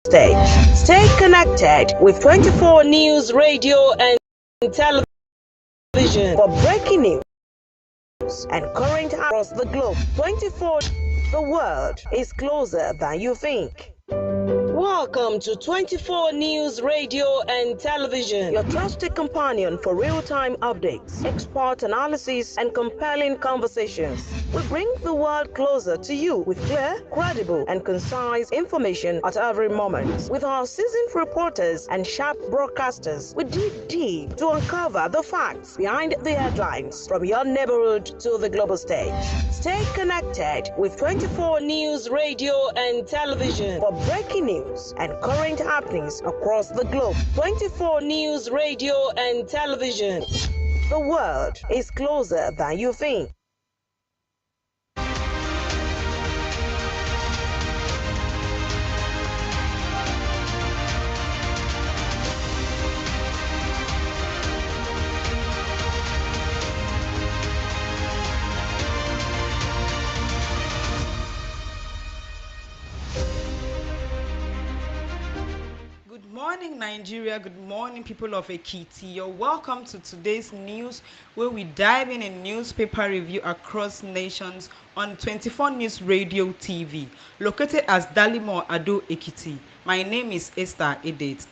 stage. Stay connected with 24 News Radio and Television for breaking news and current across the globe. 24. The world is closer than you think. Welcome to 24 News Radio and Television, your trusted companion for real-time updates, expert analysis, and compelling conversations. We bring the world closer to you with clear, credible, and concise information at every moment. With our seasoned reporters and sharp broadcasters, we dig deep to uncover the facts behind the headlines from your neighborhood to the global stage. Stay connected with 24 News Radio and Television for breaking news and current happenings across the globe. 24 News Radio and Television. The world is closer than you think. Good morning, Nigeria. Good morning, people of Ekiti. You're welcome to today's news, where we dive in a newspaper review across nations on 24 News Radio TV, located as Dalimo Ado, Ekiti. My name is Esther Edet.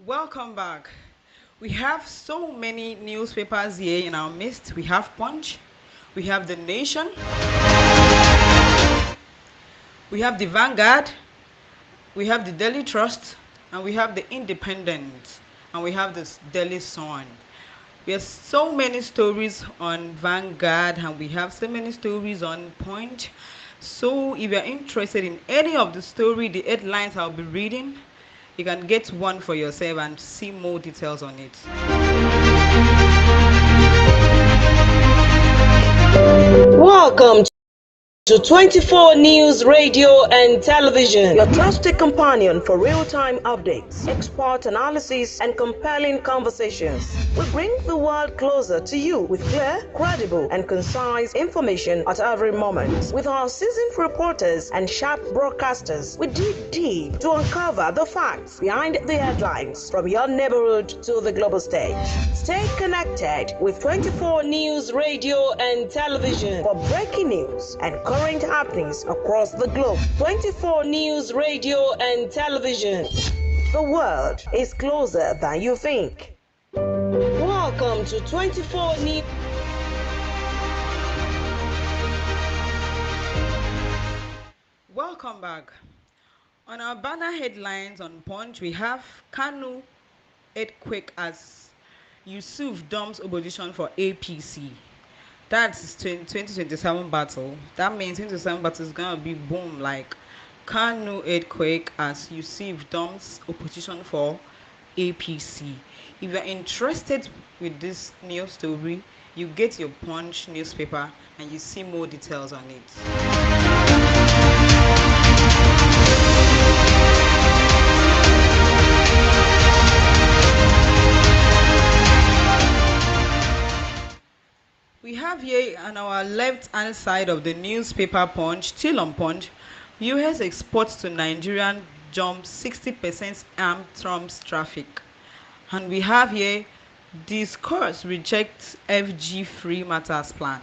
Welcome back. We have so many newspapers here in our midst. We have Punch, we have The Nation, we have The Vanguard, we have The Daily Trust, and we have The Independent, and we have The Daily Sun. We have so many stories on Vanguard, and we have so many stories on Punch. So if you're interested in any of the story, the headlines I'll be reading, you can get one for yourself and see more details on it. Welcome to 24 News Radio and Television, your trusted companion for real-time updates, expert analysis, and compelling conversations. We bring the world closer to you with clear, credible, and concise information at every moment. With our seasoned reporters and sharp broadcasters, we dig deep to uncover the facts behind the headlines from your neighborhood to the global stage. Stay connected with 24 News Radio and Television for breaking news and current happenings across the globe. 24 News Radio and Television. The world is closer than you think. Welcome to 24 News. Welcome back. On our banner headlines on Punch, we have Kanu earthquake as Yusuf dumps opposition for APC. That's 2027 battle. That means 2027 battle is gonna be boom, like Kanu earthquake as Yusuf dumps opposition for APC. If you're interested with this news story, you get your Punch newspaper and you see more details on it. We have here on our left hand side of the newspaper Punch, still on Punch, US exports to Nigerian jump 60% armed Trump's traffic. And we have here, discourse rejects FG free matters plan.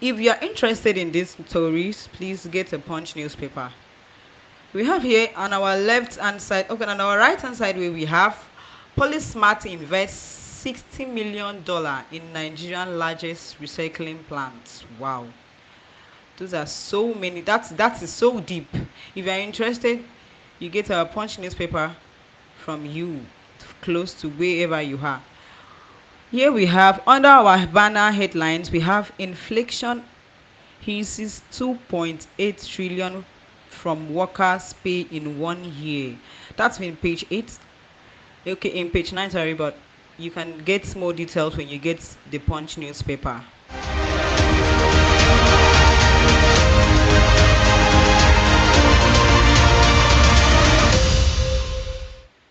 If you are interested in these stories, please get a Punch newspaper. We have here on our left hand side, okay, on our right hand side where we have Polysmart invests $60 million in Nigerian largest recycling plant. Wow. Those are so many. That is so deep. If you are interested, you get our Punch newspaper from you, close to wherever you are. Here we have, under our banner headlines, we have inflation hisses 2.8 trillion from workers' pay in 1 year. That's been page 8. Okay, in page 9, sorry, but you can get more details when you get the Punch newspaper.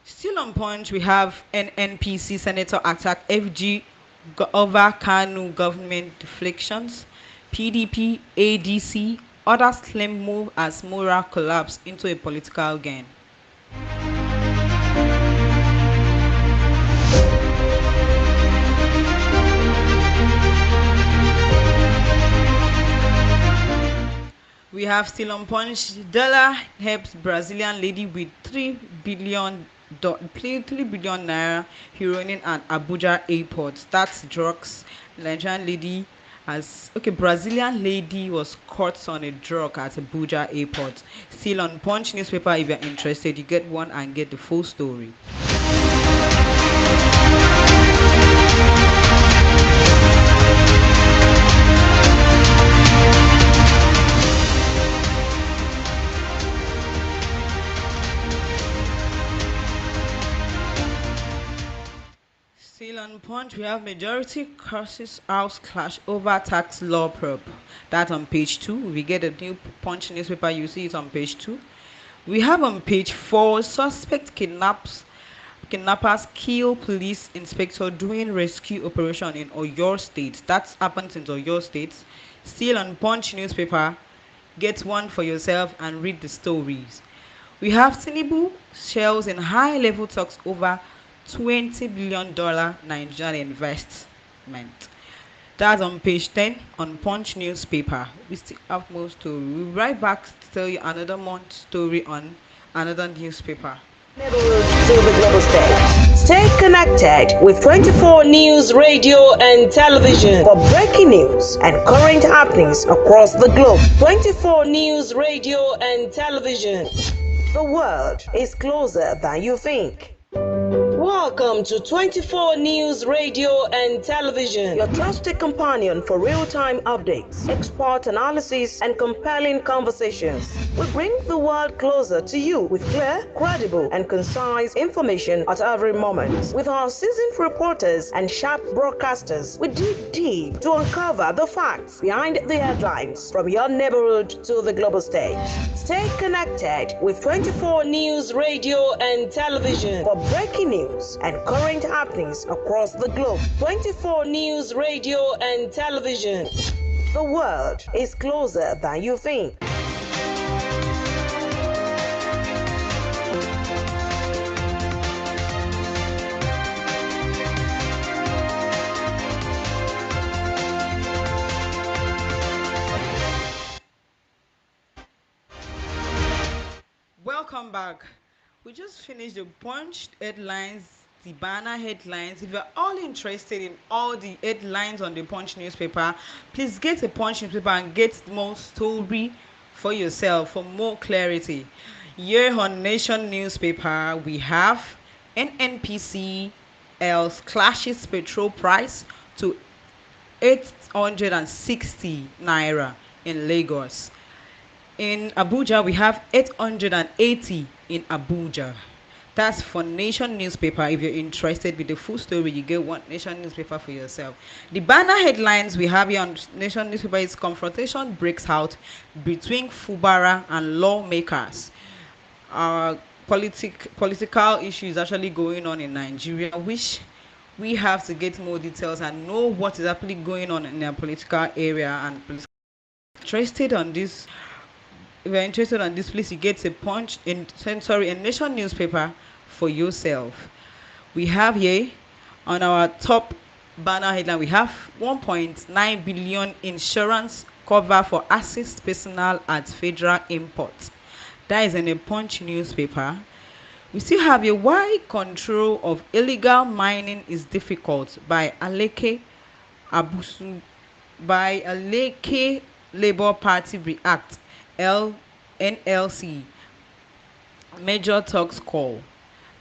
Still on Punch, we have an NPC senator attack FG over Kanu government deflections. PDP, ADC, others claim move as moral collapse into a political gain. We have still on Punch. Dollar helps Brazilian lady with 3 billion naira heroin at Abuja airport. That's drugs. Nigerian lady Brazilian lady was caught on a drug at Abuja airport. Still on Punch newspaper. If you're interested, you get one and get the full story. Still on Punch, we have majority curses house clash over tax law probe. That's on page 2. We get a new Punch newspaper, you see it on page 2. We have on page 4, suspect kidnappers kill police inspector during rescue operation in Oyo State. That happens in Oyo State. Still on Punch newspaper, get one for yourself and read the stories. We have Tinubu shells in high-level talks over $20 billion Nigerian investment. That's on page 10 on Punch newspaper. We still have more story. We'll be right back to tell you another month story on another newspaper. Neighborhood to the global stage. Stay connected with 24 News Radio and Television for breaking news and current happenings across the globe. 24 News Radio and Television. The world is closer than you think. Welcome to 24 News Radio and Television, your trusted companion for real-time updates, expert analysis, and compelling conversations. We bring the world closer to you with clear, credible, and concise information at every moment. With our seasoned reporters and sharp broadcasters, we dig deep to uncover the facts behind the headlines from your neighborhood to the global stage. Stay connected with 24 News Radio and Television for breaking news and current happenings across the globe. 24 News Radio and Television. The world is closer than you think. Welcome back. We just finished the Punch headlines, the banner headlines. If you're all interested in all the headlines on the Punch newspaper, please get a Punch newspaper and get more story for yourself for more clarity. Here on Nation newspaper, we have NNPC clashes petrol price to 860 naira in Lagos. In Abuja, we have 880 in Abuja. That's for Nation newspaper. If you're interested with the full story, you get one Nation newspaper for yourself. The banner headlines we have here on Nation newspaper is confrontation breaks out between Fubara and lawmakers. Political issues actually going on in Nigeria, which we have to get more details and know what is actually going on in the political area and interested on this. If you're interested on this, please you get a Punch in a Nation newspaper for yourself. We have here on our top banner headline, we have 1.9 billion insurance cover for assist personnel at federal imports. That is in a Punch newspaper. We still have a why control of illegal mining is difficult by Aleke Abusu by Aleke Labour Party React NLC major talks call.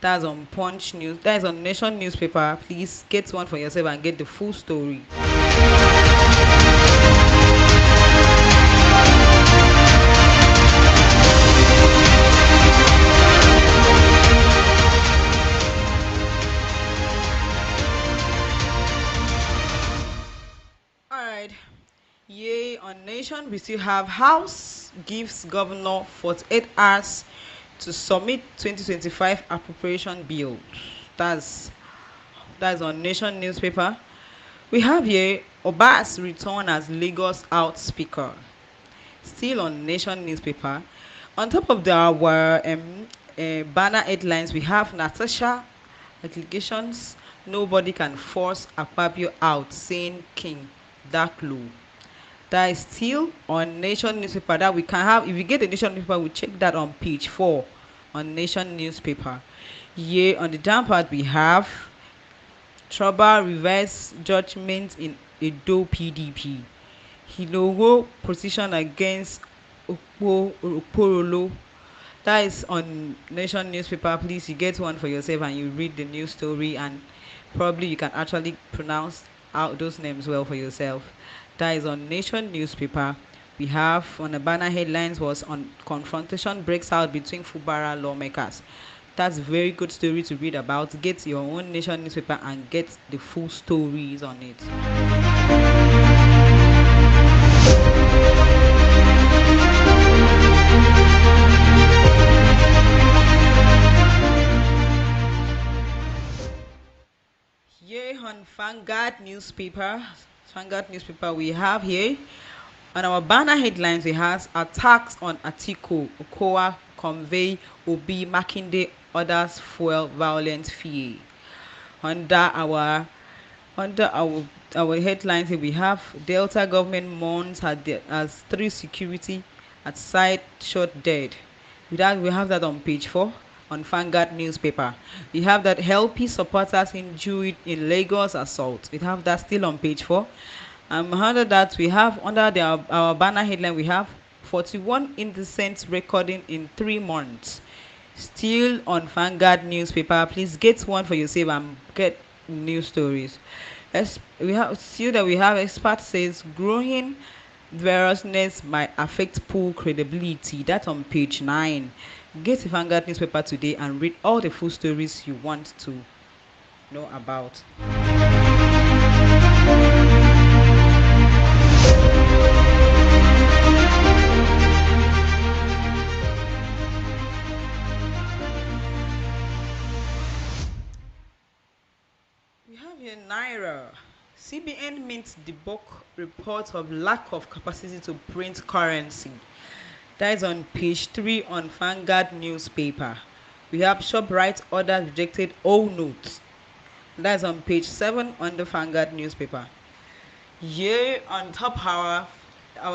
That's on Punch News. That is on Nation newspaper. Please get one for yourself and get the full story. on Nation, we still have House gives Governor 48 hours to submit 2025 appropriation bill. That's that's on Nation newspaper. We have here Obas return as Lagos out speaker. Still on Nation newspaper. On top of our banner headlines, we have Natasha allegations. Nobody can force Akpabio out, saying King Darklo. That is still on Nation newspaper. That we can have. If you get the Nation newspaper, we check that on page 4 on Nation newspaper. Here on the down part, we have Trouble reverse judgment in Edo PDP. Hilowo position against Oporolo. That is on Nation newspaper. Please, you get one for yourself and you read the news story, and probably you can actually pronounce out those names well for yourself. That is on Nation newspaper. We have on the banner headlines was on confrontation breaks out between Fubara lawmakers. That's a very good story to read about. Get your own Nation newspaper and get the full stories on it. Here on Vanguard newspaper, we have here on our banner headlines, we have attacks on Atiku, Okowa, Convey, Obi, Makinde, others fuel violent fear. Under our headlines here, we have Delta government mourns as 3 security at site shot dead. We have that on page 4 on Vanguard newspaper. We have that LP supporters injured in Lagos assault. We have that still on page 4. Under that, we have our banner headline, we have 41 indecent recording in 3 months. Still on Vanguard newspaper. Please get one for yourself and get news stories. We have expert says growing variousness might affect pool credibility. That's on page 9. Get the Vanguard newspaper today and read all the full stories you want to know about. We have here Naira. CBN meets the book report of lack of capacity to print currency. That is on page 3 on Vanguard newspaper. We have ShopRite order rejected all notes. That is on page 7 on the Vanguard newspaper. Here on top our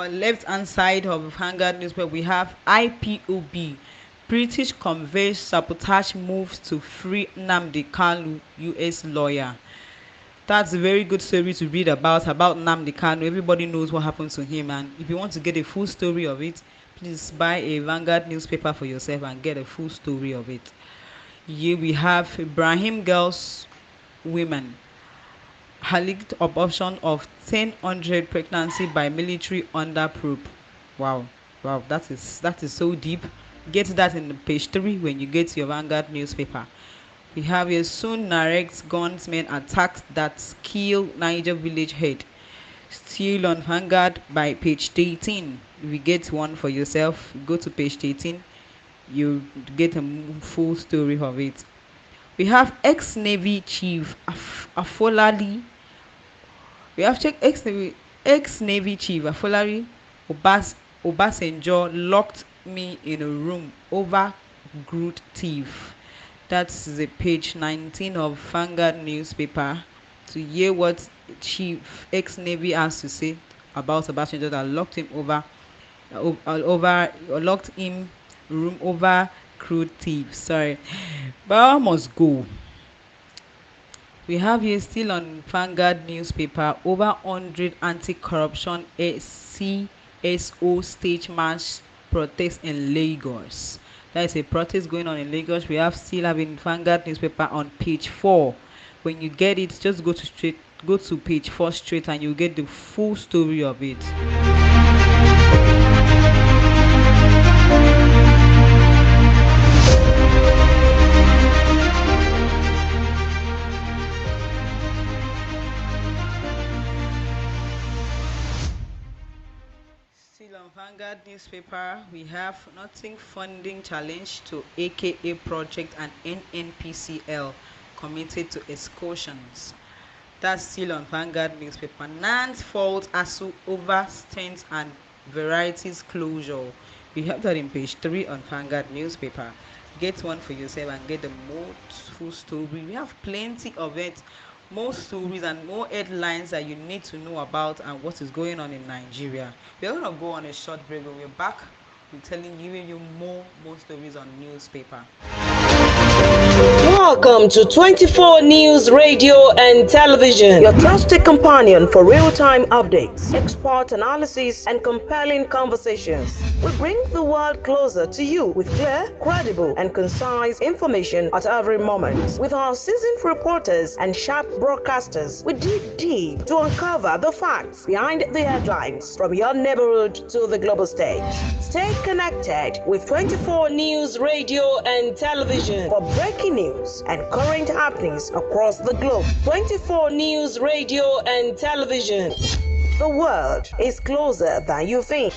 left hand side of Vanguard newspaper, we have IPOB. British conveys sabotage moves to free Nnamdi Kanu, US lawyer. That's a very good story to read about Nnamdi Kanu. Everybody knows what happened to him, and if you want to get a full story of it, please buy a Vanguard newspaper for yourself and get a full story of it. Here we have Ibrahim girls women. Alleged abortion of 1,000 pregnancy by military under probe. Wow, that is so deep. Get that in page 3 when you get your Vanguard newspaper. We have a soon narrates gunsmen attacks that kill Niger village head. Still on Vanguard by page 18. If you get one for yourself, go to page 18. You get a full story of it. We have ex-Navy Chief Afolali. We have checked ex-Navy Chief Afolari Obasanjo locked me in a room over Groot thief. That's the page 19 of Vanguard newspaper to hear what Chief ex-Navy has to say about Obasanjo that locked him locked him room over crude thieves. Sorry, but I must go. We have here still on Vanguard newspaper over 100 anti-corruption CSO stage march protest in Lagos. There is a protest going on in Lagos. We have still having Vanguard newspaper on page 4. When you get it, just go to page 4 straight and you get the full story of it. Vanguard newspaper, we have nothing funding challenge to AKA project and NNPCL committed to excursions. That's still on Vanguard newspaper. Nance fault ASU over strength and varieties closure. We have that in page 3 on Vanguard newspaper. Get one for yourself and get the most full story. We have plenty of it, more stories and more headlines that you need to know about and what is going on in Nigeria. We're going to go on a short break, but we're back. We're giving you more stories on newspaper. Welcome to 24 News Radio and Television, your trusted companion for real-time updates, expert analysis, and compelling conversations. We bring the world closer to you with clear, credible, and concise information at every moment. With our seasoned reporters and sharp broadcasters, we dig deep to uncover the facts behind the headlines from your neighborhood to the global stage. Stay connected with 24 News Radio and Television for breaking news and current happenings across the globe. 24 News Radio and Television. The world is closer than you think.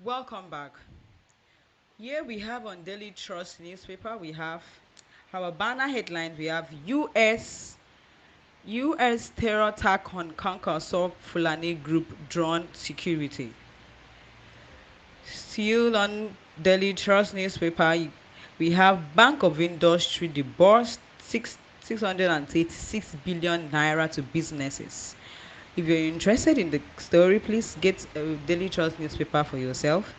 Welcome back. Here we have on Daily Trust newspaper, we have our banner headline. We have US terror attack on Kankaso Fulani group drone security. Still on Daily Trust newspaper, we have Bank of Industry disbursed 686 billion naira to businesses. If you're interested in the story, please get a Daily Trust newspaper for yourself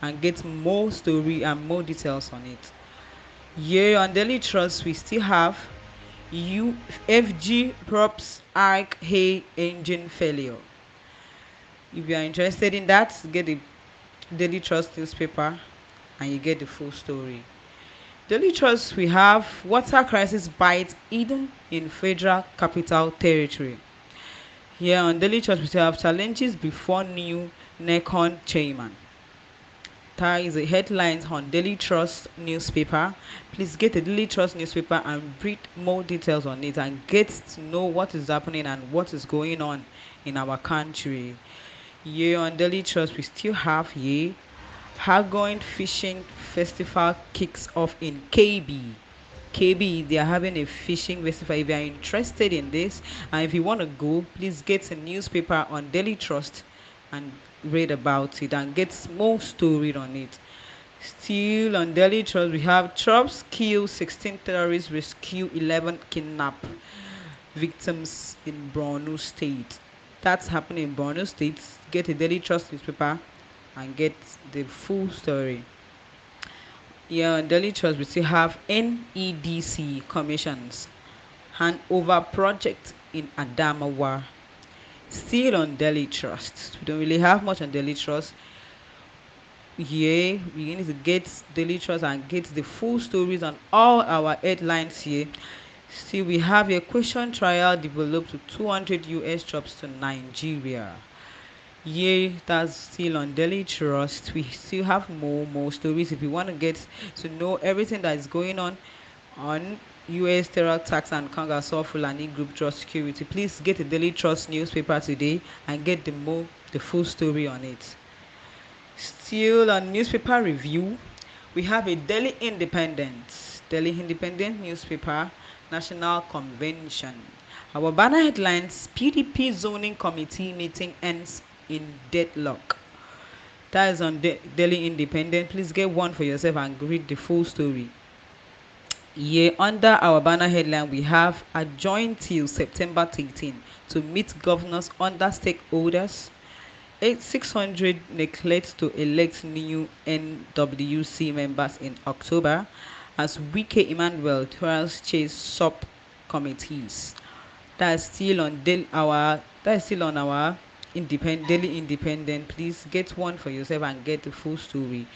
and get more story and more details on it. Here on Daily Trust, we still have UFG props arc hay engine failure. If you are interested in that, get the Daily Trust newspaper and you get the full story. Daily Trust, we have water crisis bites hidden in Federal Capital Territory. Here on Daily Trust, we still have challenges before new NECON chairman. That is the headlines on Daily Trust newspaper. Please get the Daily Trust newspaper and read more details on it and get to know what is happening and what is going on in our country. Here on Daily Trust, we still have here Hagoin Fishing Festival kicks off in KB. They are having a fishing festival. If you are interested in this and if you want to go, please get a newspaper on Daily Trust and read about it and get more story on it. Still on Daily Trust, we have troops kill 16 terrorists, rescue 11 kidnap victims in Borno State. That's happening in Borno State. Get a Daily Trust newspaper and get the full story. Yeah, on Daily Trust, we still have NEDC commissions handover project in Adamawa. Still on Daily Trust. We don't really have much on Daily Trust. Yeah, we need to get Daily Trust and get the full stories on all our headlines here. Still, we have a question trial developed to 200 US troops to Nigeria. Yeah, that's still on Daily Trust. We still have more stories. If you want to get to know everything that is going on US terror attacks and Kangaso Fulani group trust security, please get the Daily Trust newspaper today and get the full story on it. Still on newspaper review, we have a Daily Independent newspaper national convention. Our banner headlines: PDP zoning committee meeting ends in deadlock. That is on Daily Independent. Please get one for yourself and read the full story. Yeah, under our banner headline, we have adjourned till September 13 to meet governors under stakeholders. 600 neglect to elect new NWC members in October as Wike Emmanuel trials chase subcommittees. That's still on our Daily Independent. Please get one for yourself and get the full story.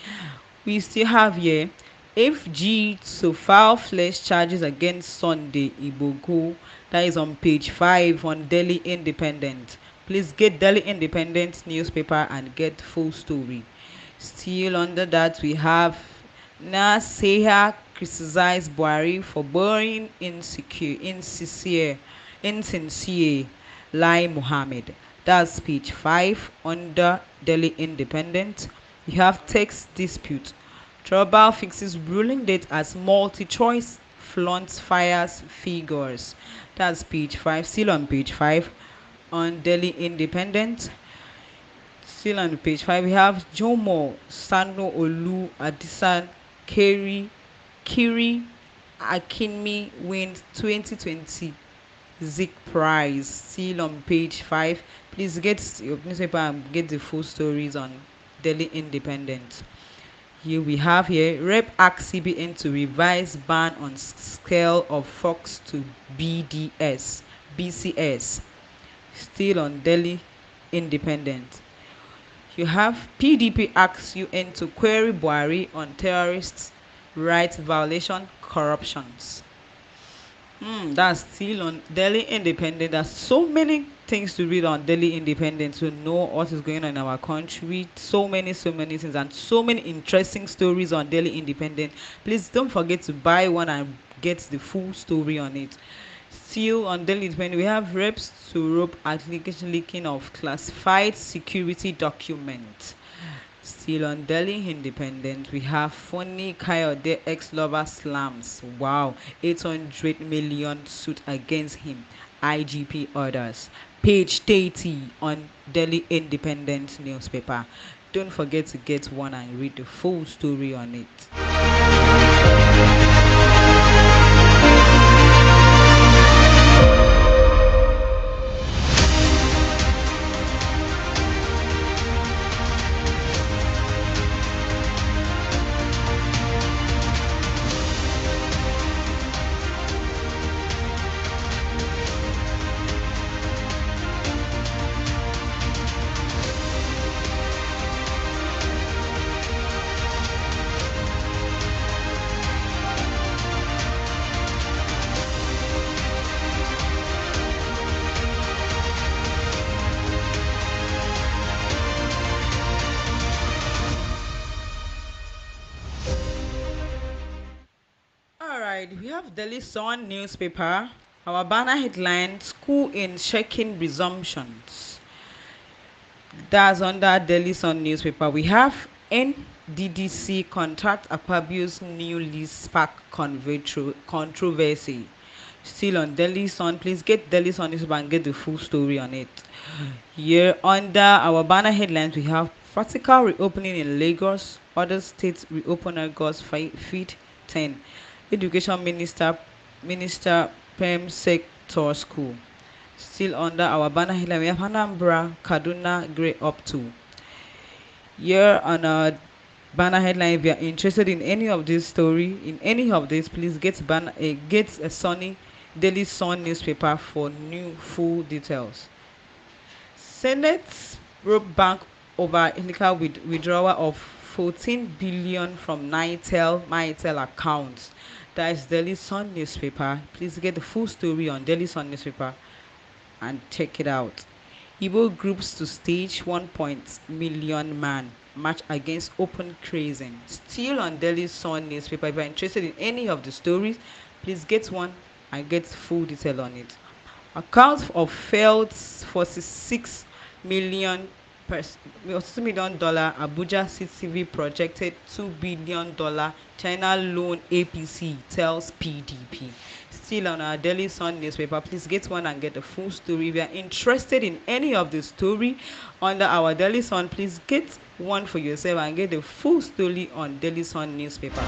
We still have here FG to file flesh charges against Sunday Igboho. That is on page 5 on Delhi Independent. Please get Delhi Independent newspaper and get full story. Still under that, we have Naseha criticized Buhari for being insincere, Lai Muhammad. That's page 5 under Delhi Independent. We have text dispute. Trouble fixes ruling date as multi-choice flaunts fires figures. That's page 5. Still on page 5 on Delhi Independent. Still on page 5, we have Jomo, Sano Olu, Adisan, Kiri Akinmi wins 2020 Zik Prize. Still on page 5. Please get your newspaper and get the full stories on Delhi Independent. Here we have Rep asks CBN to revise ban on scale of Fox to BCS. Still on Delhi Independent. You have PDP asks UN to query Buhari on terrorists, rights violation, corruptions. That's still on Delhi Independent. There's so many things to read on Delhi Independent to know what is going on in our country. So many things and so many interesting stories on Delhi Independent. Please don't forget to buy one and get the full story on it. Still on Delhi Independent, we have reps to rope allegation leaking of classified security documents. Still on Delhi Independent, we have Funny Kayode ex-lover slams. Wow, 800 million suit against him. IGP orders. Page 30 on Delhi Independent newspaper. Don't forget to get one and read the full story on it. Alright, we have Delhi Sun newspaper. Our banner headline, School in Shaking Resumptions. That's under Delhi Sun newspaper. We have NDDC contract Akpabio's new lease spark controversy. Still on Delhi Sun. Please get Delhi Sun newspaper and get the full story on it. Here under our banner headlines, we have practical reopening in Lagos. Other states reopen August feed 10. Education Minister Prem Sector School. Still under our banner headline, we have Anambra, Kaduna, Grey up to. Here on our banner headline, if you are interested in any of this story, in any of this, please get a Sunny Daily Sun newspaper for new full details. Senate broke bank over illegal withdrawal of 14 billion from Mitel accounts. That is Delhi Sun newspaper. Please get the full story on Delhi Sun newspaper and check it out. Igbo groups to stage 1 million man march against open grazing. Still on Delhi Sun newspaper. If you're interested in any of the stories, please get one and get full detail on it. Accounts of failed 46 million $2 million Abuja CCTV projected $2 billion China loan APC tells PDP. Still on our Daily Sun newspaper, please get one and get the full story. If you are interested in any of the story under our Daily Sun, please get one for yourself and get the full story on Daily Sun newspaper.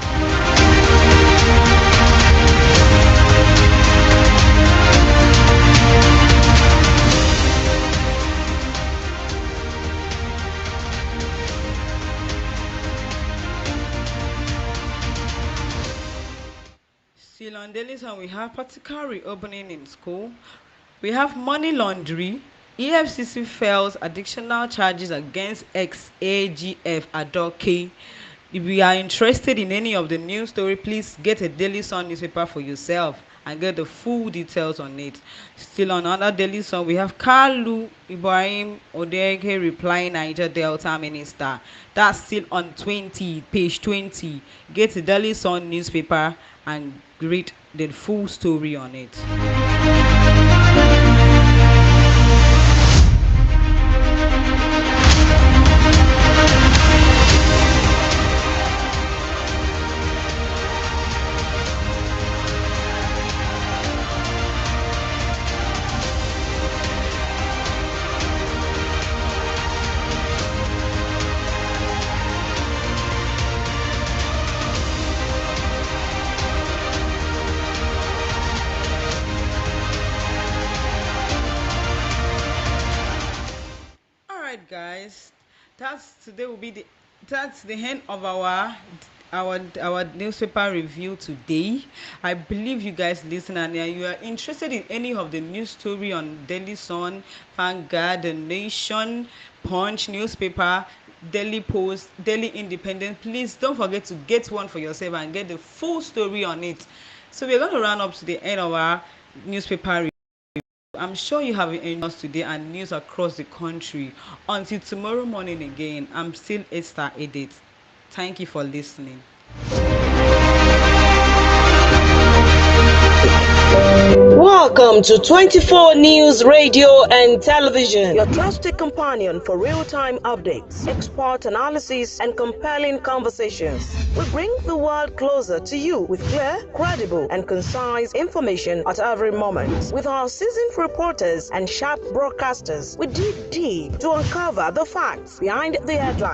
Still on Daily Sun, we have practical reopening in school. We have money laundering. EFCC fails additional charges against ex-AGF Adoke. If you are interested in any of the news story, please get a Daily Sun newspaper for yourself and get the full details on it. Still on another Daily Sun, we have Kalu Ibrahim Odege replying Niger Delta Minister. That's still on page 20. Get the Daily Sun newspaper and read the full story on it. Alright guys, that's the end of our newspaper review today. I believe you guys listen and you are interested in any of the news story on Daily Sun, Vanguard, The Nation, Punch newspaper, Daily Post, Daily Independent. Please don't forget to get one for yourself and get the full story on it. So we're going to run up to the end of our newspaper review. I'm sure you have enjoyed us today and news across the country. Until tomorrow morning again, I'm still Esther Edith. Thank you for listening. Welcome to 24 News Radio and Television, your trusted companion for real-time updates, expert analysis, and compelling conversations. We bring the world closer to you with clear, credible, and concise information at every moment. With our seasoned reporters and sharp broadcasters, we dig deep to uncover the facts behind the headlines.